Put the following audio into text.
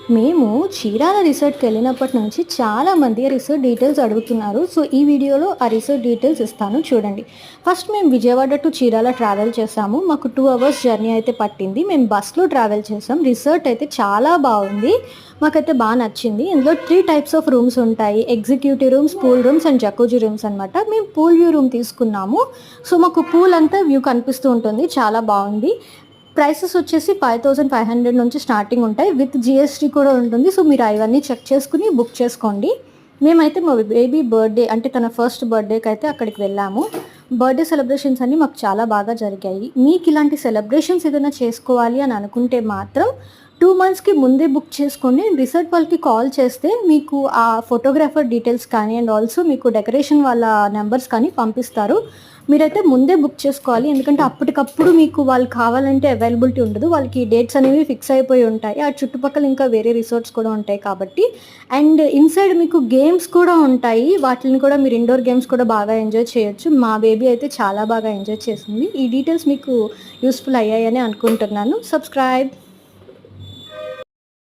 మేము చీరాల రిసార్ట్‌కి వెళ్ళినప్పటి నుంచి చాలామంది రిసార్ట్ డీటెయిల్స్ అడుగుతున్నారు. సో, ఈ వీడియోలో ఆ రిసార్ట్ డీటెయిల్స్ ఇస్తాను చూడండి. ఫస్ట్ మేము విజయవాడ టు చీరాల ట్రావెల్ చేసాము. మాకు 2 అవర్స్ జర్నీ అయితే పట్టింది. మేము బస్‌లో ట్రావెల్ చేసాం. రిసార్ట్ అయితే చాలా బాగుంది. మాకైతే నచ్చింది. ఇందులో 3 టైప్స్ ఆఫ్ రూమ్స్ ఉంటాయి. Executive rooms, pool rooms and jacuzzi rooms అనమాట. మేము పూల్ వ్యూ రూమ్ తీసుకున్నాము. సో, మాకు పూల్ అంతా వ్యూ కనిపిస్తూ ఉంటుంది. చాలా బాగుంది. ప్రైసెస్ వచ్చేసి 5500 నుంచి స్టార్టింగ్ ఉంటాయి. విత్ జీఎస్టీ కూడా ఉంటుంది. సో, మీరు అవన్నీ చెక్ చేసుకుని బుక్ చేసుకోండి. మేమైతే మా బేబీ బర్త్‌డే అంటే తన ఫస్ట్ బర్త్‌డేకైతే అక్కడికి వెళ్ళాము. బర్త్‌డే సెలబ్రేషన్స్ అన్నీ మాకు చాలా బాగా జరిగాయి. మీకు ఇలాంటి సెలబ్రేషన్స్ ఏదైనా చేసుకోవాలి అని అనుకుంటే మాత్రం 2 మంత్స్‌కి ముందే బుక్ చేసుకోండి. రిసార్ట్ వాళ్ళకి కాల్ చేస్తే మీకు ఆ ఫోటోగ్రాఫర్ డీటెయిల్స్ కానీ అండ్ ఆల్సో మీకు డెకరేషన్ వాళ్ళ నంబర్స్ కానీ పంపిస్తారు. మీరైతే ముందే బుక్ చేసుకోవాలి. ఎందుకంటే అప్పటికప్పుడు మీకు వాళ్ళు కావాలంటే అవైలబిలిటీ ఉండదు. వాళ్ళకి డేట్స్ అనేవి ఫిక్స్ అయిపోయి ఉంటాయి. ఆ చుట్టుపక్కల ఇంకా వేరే రిసార్ట్స్ కూడా ఉంటాయి కాబట్టి. అండ్ ఇన్‌సైడ్ మీకు గేమ్స్ కూడా ఉంటాయి. వాటిల్ని కూడా మీరు ఇండోర్ గేమ్స్ కూడా బాగా ఎంజాయ్ చేయొచ్చు. మా బేబీ అయితే చాలా బాగా ఎంజాయ్ చేసింది. ఈ డీటెయిల్స్ మీకు యూజ్‌ఫుల్ అయ్యాయని అనుకుంటున్నాను. సబ్స్క్రైబ్.